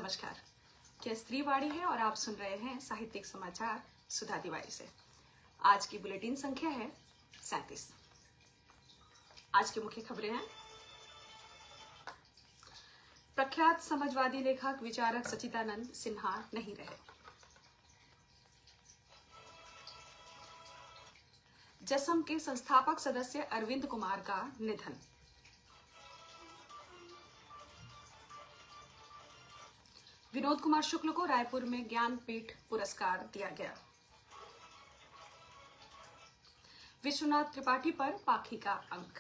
नमस्कार। यह स्त्रीवाणी है और आप सुन रहे हैं साहित्यिक समाचार सुधा तिवारी से। आज की बुलेटिन संख्या है 37। आज की मुख्य खबरें हैं। प्रख्यात समाजवादी लेखक विचारक सच्चिदानंद सिन्हा नहीं रहे। जसम के संस्थापक सदस्य अरविंद कुमार का निधन। विनोद कुमार शुक्ल को रायपुर में ज्ञानपीठ पुरस्कार दिया गया। विश्वनाथ त्रिपाठी पर पाखी का अंक।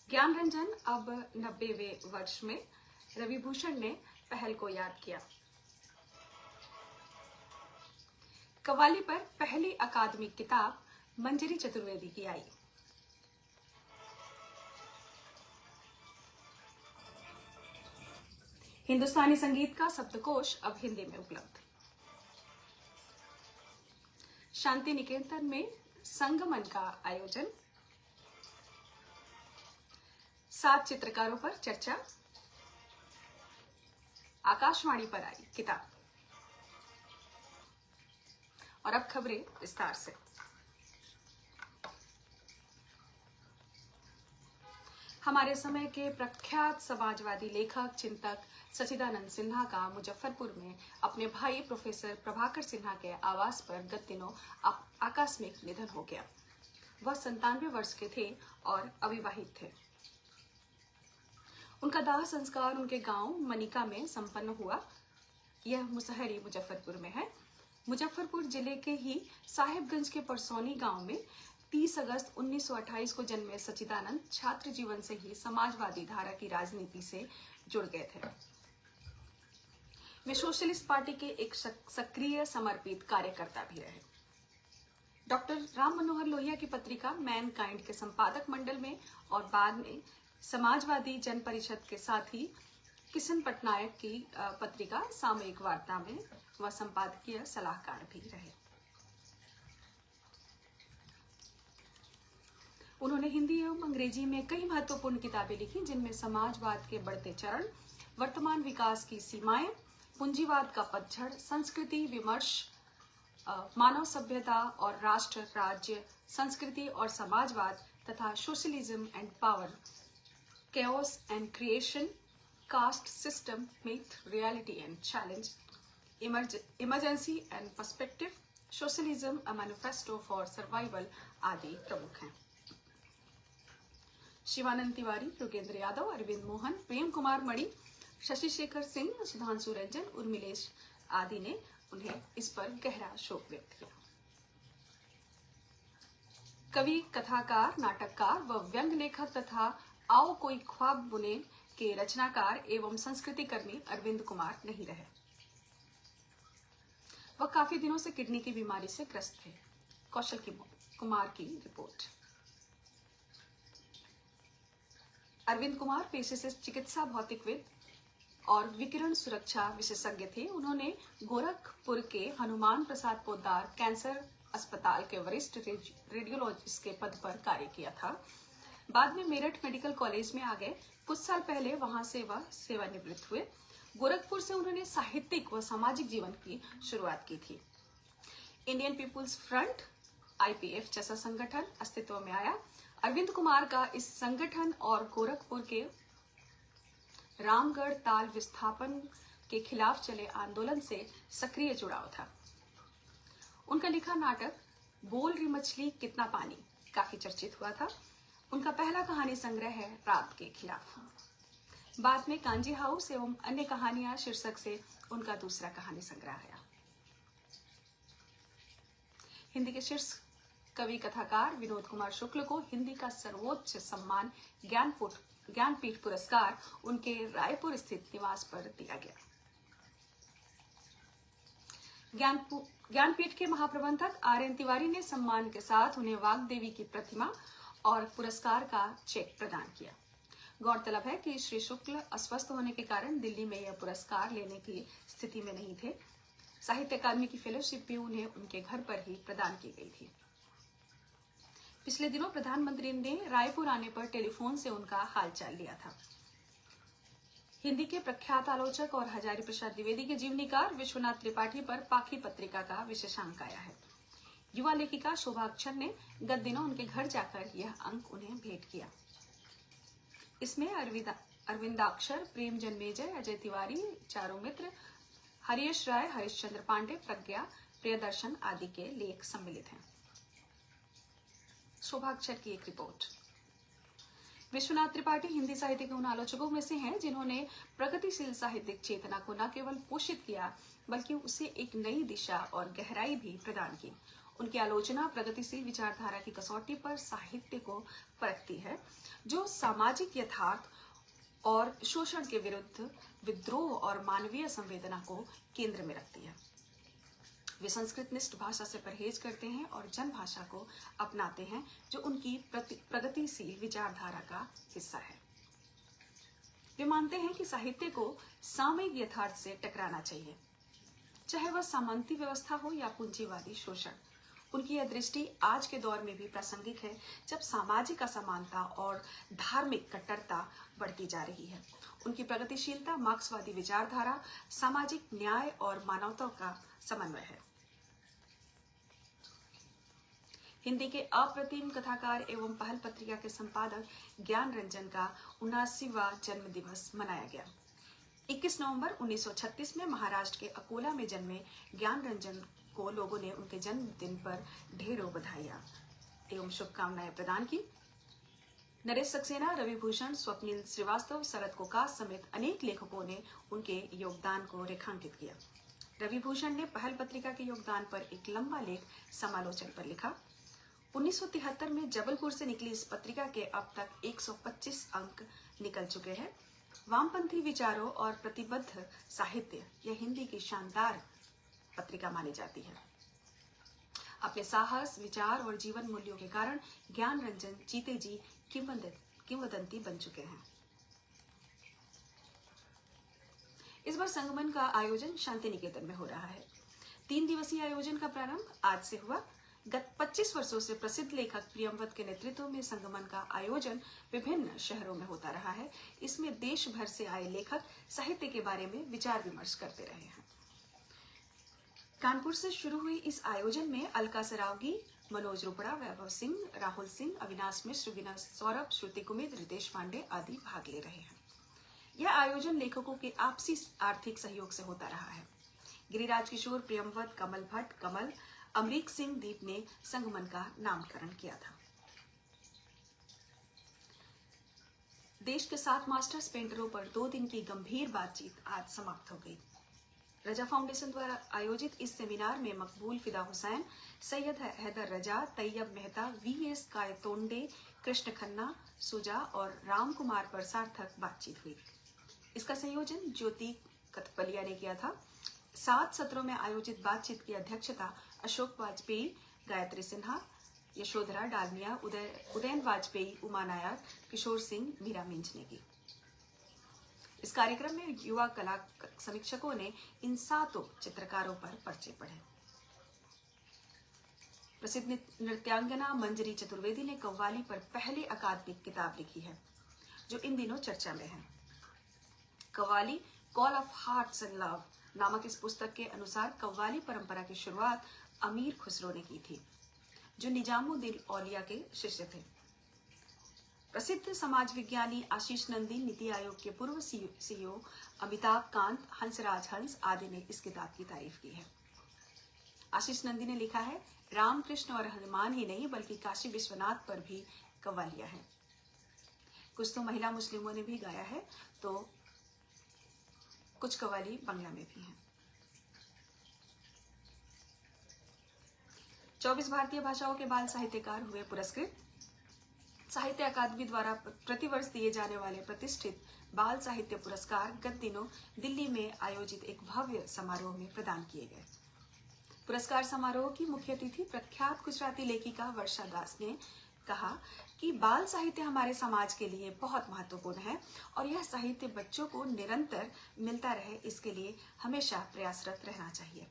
ज्ञान रंजन अब 90वें वर्ष में, रवि भूषण ने पहल को याद किया। कव्वाली पर पहली अकादमिक किताब मंजरी चतुर्वेदी की आई। हिंदुस्तानी संगीत का शब्दकोश अब हिंदी में उपलब्ध। शांति निकेतन में संगमन का आयोजन। 7 चित्रकारों पर चर्चा। आकाशवाणी पर आई किताब। और अब खबरें विस्तार से। हमारे समय के प्रख्यात समाजवादी लेखक चिंतक सच्चिदानंद सिन्हा का मुजफ्फरपुर में अपने भाई प्रोफेसर प्रभाकर सिन्हा के आवास पर गत दिनों आकस्मिक निधन हो गया। वह 97 वर्ष के थे और अविवाहित थे। उनका दाह संस्कार उनके गांव मनिका में संपन्न हुआ। यह मुसहरी मुजफ्फरपुर में है। मुजफ्फरपुर जिले के ही साहिबगंज के परसौनी गांव में 30 अगस्त 1928 को जन्मे सच्चिदानंद छात्र जीवन से ही समाजवादी धारा की राजनीति से जुड़ गए थे। वे सोशलिस्ट पार्टी के एक सक्रिय समर्पित कार्यकर्ता भी रहे। डॉक्टर राम मनोहर लोहिया की पत्रिका मैनकाइंड के संपादक मंडल में और बाद में समाजवादी जन परिषद के साथ ही किशन पटनायक की पत्रिका सामयिक वार्ता में वह संपादकीय सलाहकार भी रहे। उन्होंने हिंदी एवं अंग्रेजी में कई महत्वपूर्ण किताबें लिखी, जिनमें समाजवाद के बढ़ते चरण, वर्तमान विकास की सीमाएं, पूंजीवाद का पतझड़, संस्कृति विमर्श, मानव सभ्यता और राष्ट्र राज्य, संस्कृति और समाजवाद तथा socialism and power, chaos and creation, caste system, myth, reality and challenge, emergency and perspective, socialism, a manifesto for survival आदि प्रमुख हैं। शिवानंद तिवारी, योगेंद्र यादव, अरविंद मोहन, प्रेम कुमार मणि, शशि शेखर सिंह, सुधांशु रंजन, उर्मिलेश आदि ने उन्हें इस पर गहरा शोक व्यक्त किया। कवि, कथाकार, नाटककार व व्यंग लेखक तथा आओ कोई ख्वाब बुने के रचनाकार एवं संस्कृति कर्मी अरविंद कुमार नहीं रहे। वह काफी दिनों से किडनी की बीमारी से ग्रस्त थे। कौशल कुमार की रिपोर्ट। अरविंद कुमार पेशे से चिकित्सा भौतिकविद और विकिरण सुरक्षा विशेषज्ञ थे। उन्होंने गोरखपुर के हनुमान प्रसाद पोद्दार कैंसर अस्पताल के वरिष्ठ रेडियोलॉजिस्ट के पद पर कार्य किया था। बाद में मेरठ मेडिकल कॉलेज में आ गए। कुछ साल पहले वहां से वह सेवानिवृत्त हुए। गोरखपुर से उन्होंने साहित्यिक व सामाजिक जीवन की शुरुआत की थी। इंडियन पीपुल्स फ्रंट IPF जैसा संगठन अस्तित्व में आया। अरविंद कुमार का इस संगठन और गोरखपुर के रामगढ़ ताल विस्थापन के खिलाफ चले आंदोलन से सक्रिय जुड़ाव था। उनका लिखा नाटक बोल रही मछली कितना पानी काफी चर्चित हुआ था। उनका पहला कहानी संग्रह है रात के खिलाफ। बाद में कांजी हाउस एवं अन्य कहानियां शीर्षक से उनका दूसरा कहानी संग्रह आया। हिंदी के शीर्ष कवि कथाकार विनोद कुमार शुक्ल को हिंदी का सर्वोच्च सम्मान ज्ञानपीठ पुरस्कार उनके रायपुर स्थित निवास पर दिया गया। ज्ञानपीठ के महाप्रबंधक RN तिवारी ने सम्मान के साथ उन्हें वाग्देवी की प्रतिमा और पुरस्कार का चेक प्रदान किया। गौरतलब है कि श्री शुक्ल अस्वस्थ होने के कारण दिल्ली में यह पुरस्कार लेने की स्थिति में नहीं थे। साहित्य अकादमी की फेलोशिप भी उन्हें उनके घर पर ही प्रदान की गई थी। पिछले दिनों प्रधानमंत्री ने रायपुर आने पर टेलीफोन से उनका हालचाल लिया था। हिंदी के प्रख्यात आलोचक और हजारी प्रसाद द्विवेदी के जीवनीकार विश्वनाथ त्रिपाठी पर पाखी पत्रिका का विशेषांक आया है। युवा लेखिका शोभा अक्षर ने गत दिनों उनके घर जाकर यह अंक उन्हें भेंट किया। इसमें अरविंदाक्षर, प्रेम जन्मेजय, अजय तिवारी, चारू मित्र, हरीश राय, हरिश्चंद्र पांडे, प्रज्ञा, प्रियदर्शन आदि के लेख सम्मिलित हैं। शोभा अक्षर की एक रिपोर्ट। विश्वनाथ त्रिपाठी हिंदी साहित्य के उन आलोचकों में से हैं जिन्होंने प्रगतिशील साहित्यिक चेतना को न केवल पोषित किया बल्कि उसे एक नई दिशा और गहराई भी प्रदान की। उनकी आलोचना प्रगतिशील विचारधारा की कसौटी पर साहित्य को परखती है, जो सामाजिक यथार्थ और शोषण के विरुद्ध विद्रोह और मानवीय संवेदना को केंद्र में रखती है। वे संस्कृत निष्ठ भाषा से परहेज करते हैं और जन भाषा को अपनाते हैं, जो उनकी प्रगतिशील विचारधारा का हिस्सा है। वे मानते हैं कि साहित्य को सामयिक यथार्थ से टकराना चाहिए, चाहे वह सामंती व्यवस्था हो या पूंजीवादी शोषण। उनकी यह दृष्टि आज के दौर में भी प्रासंगिक है, जब सामाजिक असमानता और धार्मिक कट्टरता बढ़ती जा रही है। उनकी प्रगतिशीलता मार्क्सवादी विचारधारा, सामाजिक न्याय और मानवता का समन्वय है। हिंदी के अप्रतिम कथाकार एवं पहल पत्रिका के संपादक ज्ञान रंजन का 79वां जन्म दिवस मनाया गया। 21 नवंबर 1936 में महाराष्ट्र के अकोला में जन्मे ज्ञान रंजन को लोगों ने उनके जन्मदिन पर ढेरों बधाइयां एवं शुभकामनाएं प्रदान की। नरेश सक्सेना, रवि भूषण, स्वप्निल श्रीवास्तव, शरद कोकास समेत अनेक लेखकों ने उनके योगदान को रेखांकित किया। रवि भूषण ने पहल पत्रिका के योगदान पर एक लंबा लेख समालोचन पर लिखा। 1973 में जबलपुर से निकली इस पत्रिका के अब तक 125 अंक निकल चुके हैं। वामपंथी विचारों और प्रतिबद्ध साहित्य यह हिंदी की शानदार पत्रिका मानी जाती है। अपने साहस, विचार और जीवन मूल्यों के कारण ज्ञान रंजन जीते जी किंवदंती बन चुके हैं। इस बार संगमन का आयोजन शांति निकेतन में हो रहा है। 3 दिवसीय आयोजन का प्रारंभ आज से हुआ। गत 25 वर्षों से प्रसिद्ध लेखक प्रियमवत के नेतृत्व में संगमन का आयोजन विभिन्न शहरों में होता रहा है। इसमें देश भर से आए लेखक साहित्य के बारे में विचार विमर्श करते रहे हैं। कानपुर से शुरू हुई इस आयोजन में अलका सरावगी, मनोज रुपड़ा, वैभव सिंह, राहुल सिंह, अविनाश मिश्र, विनय सौरभ, श्रुति कुमित, रितेश पांडे आदि भाग ले रहे हैं। यह आयोजन लेखकों के आपसी आर्थिक सहयोग से होता रहा है। गिरिराज किशोर, प्रियमवत, कमल भट्ट, कमल, अमरीक सिंह दीप ने संगमन का नामकरण किया था। देश के 7 मास्टर्स पेंटरों पर 2 दिन की गंभीर बातचीत आज समाप्त हो गई। रजा फाउंडेशन द्वारा आयोजित इस सेमिनार में मकबूल फिदा हुसैन, सैयद हैदर रजा, तैयब मेहता, वीएस कायतोंडे, कृष्ण खन्ना, सुजा और राम कुमार पर सार्थक बातचीत हुई। इसका संयोजन ज्योति कथपलिया ने किया था। 7 सत्रों में आयोजित बातचीत की अध्यक्षता अशोक वाजपेयी, गायत्री सिन्हा, यशोधरा डालमिया, उदयन वाजपेयी, उमा नायर, किशोर सिंह, मीरा मिंज ने की। इस कार्यक्रम में युवा कला समीक्षकों ने इन 7 चित्रकारों पर पर्चे पढ़े। प्रसिद्ध नृत्यांगना मंजरी चतुर्वेदी ने कव्वाली पर पहली अकादमिक किताब लिखी है, जो इन दिनों चर्चा में है। Qawwali call of hearts and love नामक इस पुस्तक के अनुसार कव्वाली परंपरा की शुरुआत अमीर खुसरो ने की थी, जो निजामुद्दीन औलिया के शिष्य थे। प्रसिद्ध समाज विज्ञानी आशीष नंदी, नीति आयोग के पूर्व सीईओ अमिताभ कांत, हंसराज हंस आदि ने इस किताब की तारीफ की है। आशीष नंदी ने लिखा है, रामकृष्ण और हनुमान ही नहीं बल्कि काशी विश्वनाथ पर भी कव्वालियां हैं। कुछ तो महिला मुस्लिमों ने भी गाया है, तो कुछ कव्वाली बांग्ला में भी हैं। 24 भारतीय भाषाओं के बाल साहित्यकार हुए पुरस्कृत। साहित्य अकादमी द्वारा प्रतिवर्ष दिए जाने वाले प्रतिष्ठित बाल साहित्य पुरस्कार गत दिनों दिल्ली में आयोजित एक भव्य समारोह में प्रदान किए गए। पुरस्कार समारोह की मुख्य अतिथि प्रख्यात गुजराती लेखिका वर्षा दास ने कहा कि बाल साहित्य हमारे समाज के लिए बहुत महत्वपूर्ण है और यह साहित्य बच्चों को निरंतर मिलता रहे, इसके लिए हमेशा प्रयासरत रहना चाहिए।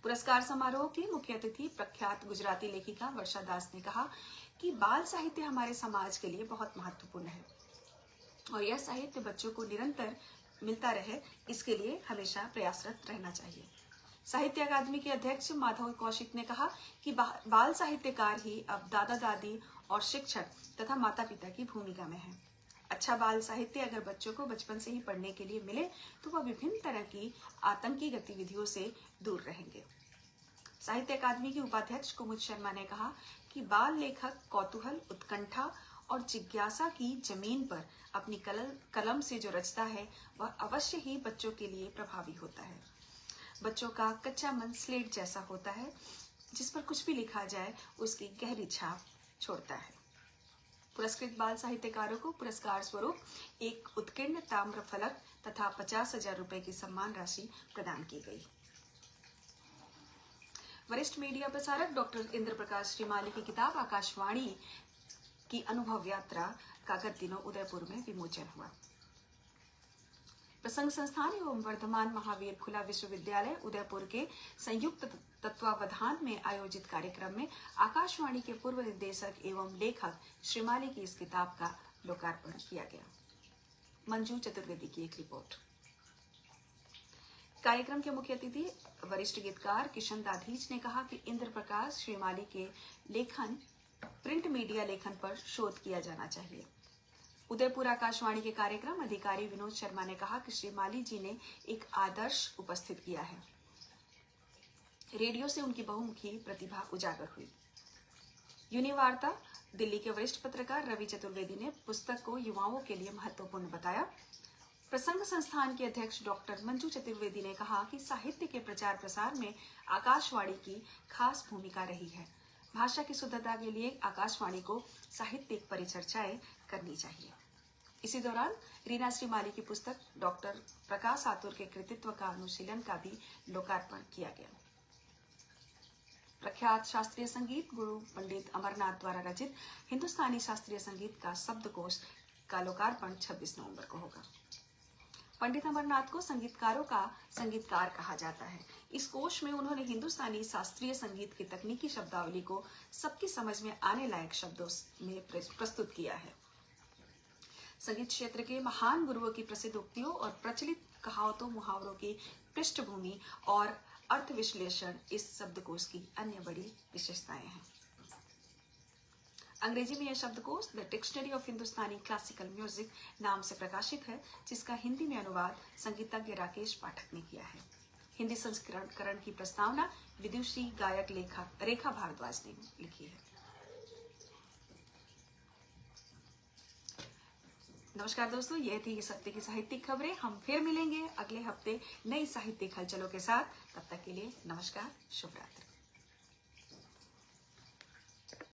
पुरस्कार समारोह की मुख्य अतिथि प्रख्यात गुजराती लेखिका वर्षा दास ने कहा कि बाल साहित्य हमारे समाज के लिए बहुत महत्वपूर्ण है और यह साहित्य बच्चों को निरंतर मिलता रहे, इसके लिए हमेशा प्रयासरत रहना चाहिए। साहित्य अकादमी के अध्यक्ष माधव कौशिक ने कहा कि बाल साहित्यकार ही अब दादा दादी और शिक्षक तथा माता पिता की भूमिका में है। अच्छा बाल साहित्य अगर बच्चों को बचपन से ही पढ़ने के लिए मिले तो वह विभिन्न तरह की आतंकी गतिविधियों से दूर रहेंगे। साहित्य अकादमी के उपाध्यक्ष कुमुद शर्मा ने कहा कि बाल लेखक कौतूहल, उत्कंठा और जिज्ञासा की जमीन पर अपनी कलम से जो रचता है वह अवश्य ही बच्चों के लिए प्रभावी होता है। बच्चों का कच्चा मन स्लेट जैसा होता है, जिस पर कुछ भी लिखा जाए उसकी गहरी छाप छोड़ता है। पुरस्कृत बाल साहित्यकारों को पुरस्कार स्वरूप एक उत्कीर्ण ताम्र फलक तथा 50,000 रुपए की सम्मान राशि प्रदान की गई। वरिष्ठ मीडिया प्रसारक डॉक्टर इंद्र प्रकाश श्रीमाली की किताब आकाशवाणी की अनुभव यात्रा का गत दिनों उदयपुर में विमोचन हुआ। प्रसंग संस्थान एवं वर्धमान महावीर खुला विश्वविद्यालय उदयपुर के संयुक्त तत्वावधान में आयोजित कार्यक्रम में आकाशवाणी के पूर्व निदेशक एवं लेखक श्रीमाली की इस किताब का लोकार्पण किया गया। मंजू चतुर्वेदी की एक रिपोर्ट। कार्यक्रम के मुख्य अतिथि वरिष्ठ गीतकार किशन दाधीच ने कहा कि इंद्र प्रकाश श्रीमाली के लेखन प्रिंट मीडिया लेखन पर शोध किया जाना चाहिए। उदयपुर आकाशवाणी के कार्यक्रम अधिकारी विनोद शर्मा ने कहा कि श्रीमाली जी ने एक आदर्श उपस्थित किया है। रेडियो से उनकी बहुमुखी प्रतिभा उजागर हुई। यूनिवार्ता दिल्ली के वरिष्ठ पत्रकार रवि चतुर्वेदी ने पुस्तक को युवाओं के लिए महत्वपूर्ण बताया। प्रसंग संस्थान के अध्यक्ष डॉक्टर मंजू चतुर्वेदी ने कहा कि साहित्य के प्रचार प्रसार में आकाशवाणी की खास भूमिका रही है। भाषा की शुद्धता के लिए आकाशवाणी को साहित्यिक परिचर्चाएं करनी चाहिए। इसी दौरान रीना श्रीमाली की पुस्तक डॉक्टर प्रकाश आतुर के कृतित्व का अनुशीलन का भी लोकार्पण किया गया। प्रख्यात शास्त्रीय संगीत गुरु पंडित अमरनाथ द्वारा रचित हिंदुस्तानी शास्त्रीय संगीत का शब्दकोश का लोकार्पण 26 नवंबर को होगा। पंडित अमरनाथ को संगीतकारों का संगीतकार कहा जाता है। इस कोश में उन्होंने हिंदुस्तानी शास्त्रीय संगीत की तकनीकी शब्दावली को सबकी समझ में आने लायक शब्दों में प्रस्तुत किया है। संगीत क्षेत्र के महान गुरुओं की प्रसिद्ध उक्तियों और प्रचलित कहावतों मुहावरों की पृष्ठभूमि और अर्थ विश्लेषण इस शब्दकोश की अन्य बड़ी विशेषताएं हैं। अंग्रेजी में यह शब्दकोश the dictionary of Hindustani classical music नाम से प्रकाशित है, जिसका हिंदी में अनुवाद संगीतज्ञ राकेश पाठक ने किया है। हिंदी संस्करण की प्रस्तावना विदुषी गायक लेखक रेखा भारद्वाज ने लिखी है। नमस्कार दोस्तों, यह थी इस हफ्ते की साहित्यिक खबरें। हम फिर मिलेंगे अगले हफ्ते नई साहित्यिक हलचलों के साथ। तब तक के लिए नमस्कार, शुभ रात्रि।